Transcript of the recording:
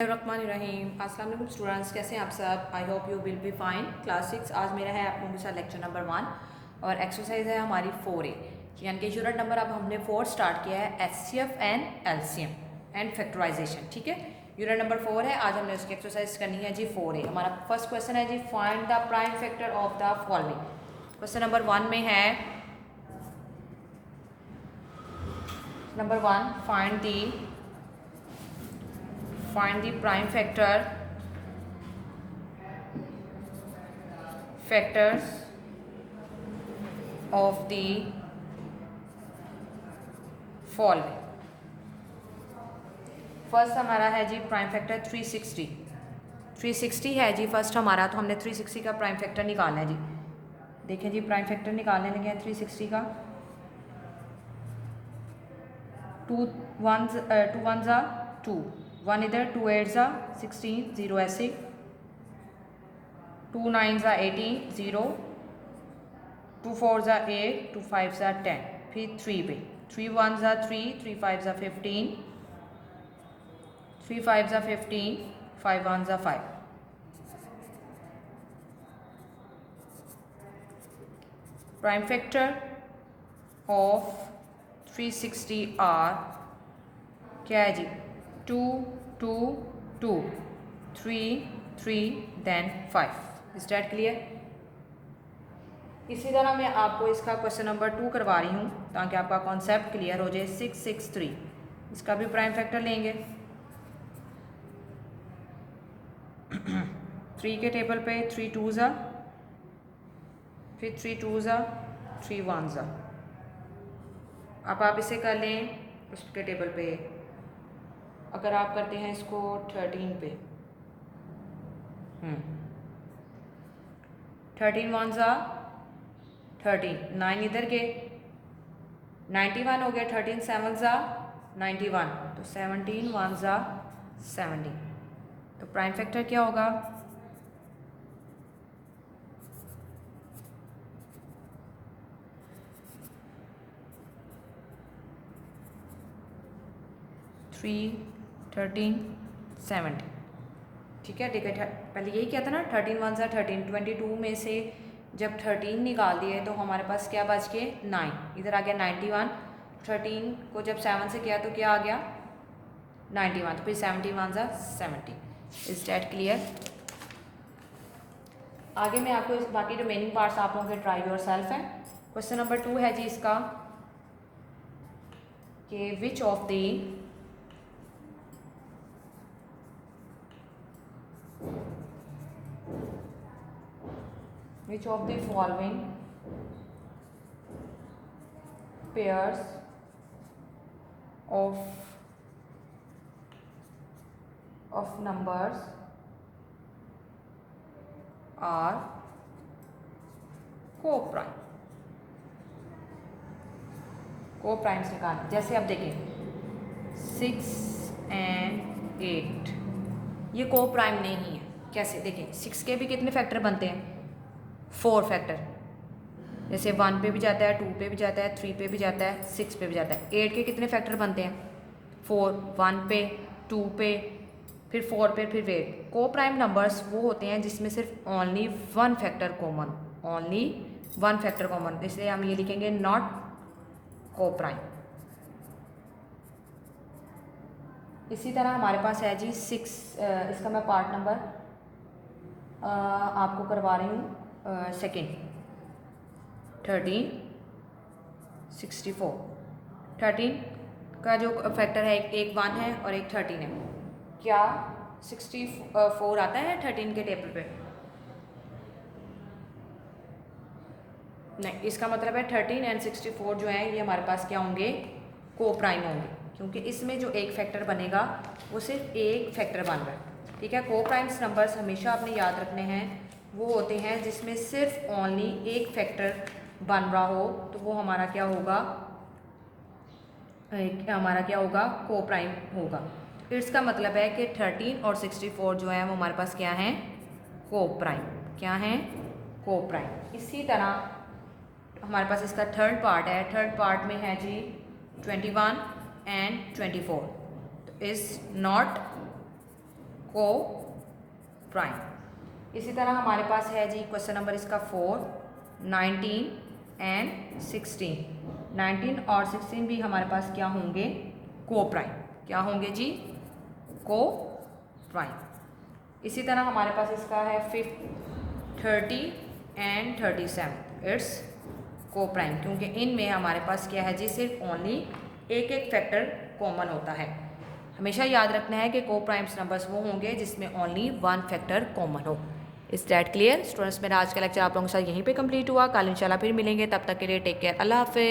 रहीम अस्सलाम वालेकुम स्टूडेंट्स, कैसे हैं आप सब। I hope you will be fine. Class 6 आज मेरा है आप लोगों के साथ लेक्चर नंबर 1 और एक्सरसाइज है हमारी 4A, यानी कि यूनिट नंबर अब हमने 4 स्टार्ट किया है, HCF and LCM and factorization. ठीक है, यूनिट नंबर 4 है, आज हमने उसकी एक्सरसाइज करनी है जी 4A। हमारा फर्स्ट क्वेश्चन है जी find the prime factor of the following. Question number 1 में है number 1 find the prime factors of the following। First हमारा है जी प्राइम फैक्टर 360 है जी फर्स्ट हमारा, तो हमने 360 का प्राइम फैक्टर निकालना है जी। देखें जी, प्राइम फैक्टर निकालने लगे हैं 360 का। 2 1 ज़ा 2, 1 इधर, 2 8 ज़ा 16, 0 ऐसे, 2 9 ज़ा 18, 0, 2 4 ज़ा 8, 2 5 ज़ा 10, फिर 3 पे 3 1 ज़ा 3, 3 5 ज़ा 15, 3 5 ज़ा 15, 5 1 ज़ा 5। प्राइम फैक्टर ऑफ 360 आर क्या है जी 2 2 2 3 3 देन 5। Is that clear. इसी तरह मैं आपको इसका क्वेश्चन नंबर 2 करवा रही हूँ ताकि आपका कॉन्सेप्ट क्लियर हो जाए। 663 इसका भी प्राइम फैक्टर लेंगे 3 के टेबल पे 3 2 ज़ा, फिर 3 2 ज़ा 3 1 ज़ा। अब आप इसे कर लें उसके टेबल पे। अगर आप करते हैं इसको 13 पे, 13 1 ज़ा 13, 9 इधर के 91 हो गया, 13 7 ज़ा 91, तो 17 1 ज़ा 17। तो प्राइम फैक्टर क्या होगा 3 13 70। ठीक है, देखिए पहले यही क्या था ना, 13 1 ज़ा 13, 22 में से जब 13 निकाल दिए तो हमारे पास क्या बच के 9, इधर आ गया 91, 13 को जब 7 से किया तो क्या आ गया 91, तो फिर 70 1 ज़ा 70। Is that clear. आगे मैं आपको इस बाकी रिमेनिंग पार्ट्स आप लोगों के ट्राई योर सेल्फ है। क्वेश्चन नंबर 2 है जी इसका कि which of the following pairs of numbers are co-prime। co-primes निकालना, जैसे अब देखें 6 and 8 ये co-prime नहीं है। कैसे देखें, 6 के भी कितने फैक्टर बनते हैं 4 फैक्टर, जैसे 1 पे भी जाता है, 2 पे भी जाता है, 3 पे भी जाता है, 6 पे भी जाता है। 8 के कितने फैक्टर बनते हैं 4, 1 पे 2 पे फिर 4 पे फिर 8। को प्राइम नंबर्स वो होते हैं जिसमें सिर्फ ओनली वन फैक्टर कॉमन, इसलिए हम ये लिखेंगे नॉट को प्राइम। इसी तरह हमारे पास है जी 6, इसका मैं पार्ट नंबर आपको करवा रही हूँ सेकेंड। 13 64, 13 का जो फैक्टर है एक 1 है और एक 13 है। क्या 64 आता है 13 के टेबल पे? नहीं, इसका मतलब है 13 एंड 64 जो है ये हमारे पास क्या होंगे को प्राइम होंगे, क्योंकि इसमें जो एक फैक्टर बनेगा वो सिर्फ एक फैक्टर बन रहा है। ठीक है, को प्राइम्स नंबर्स हमेशा आपने याद रखने हैं, वो होते हैं जिसमें सिर्फ ओनली एक फैक्टर बन रहा हो, तो वो हमारा क्या होगा को प्राइम होगा। इसका मतलब है कि 13 और 64 जो है वो हमारे पास क्या हैं को प्राइम, को प्राइम। इसी तरह हमारे पास इसका थर्ड पार्ट है, थर्ड पार्ट में है जी 21 एंड 24, तो इज़ नॉट को प्राइम। इसी तरह हमारे पास है जी क्वेश्चन नंबर इसका 4, 19 एंड 16। 19 और 16 भी हमारे पास क्या होंगे, को प्राइम। क्या होंगे जी, को प्राइम। इसी तरह हमारे पास इसका है 30 एंड 37, इट्स को प्राइम, क्योंकि इनमें हमारे पास क्या है जी, सिर्फ ओनली एक एक फैक्टर कॉमन होता है। हमेशा याद रखना है कि को प्राइम्स नंबर्स वो होंगे जिसमें ओनली वन फैक्टर कॉमन हो। Is that clear students? मेरा आज का लेक्चर आप लोगों के साथ यहीं पे कंप्लीट हुआ। कल इंशाल्लाह फिर मिलेंगे, तब तक के लिए टेक केयर, अल्लाह हाफिज़।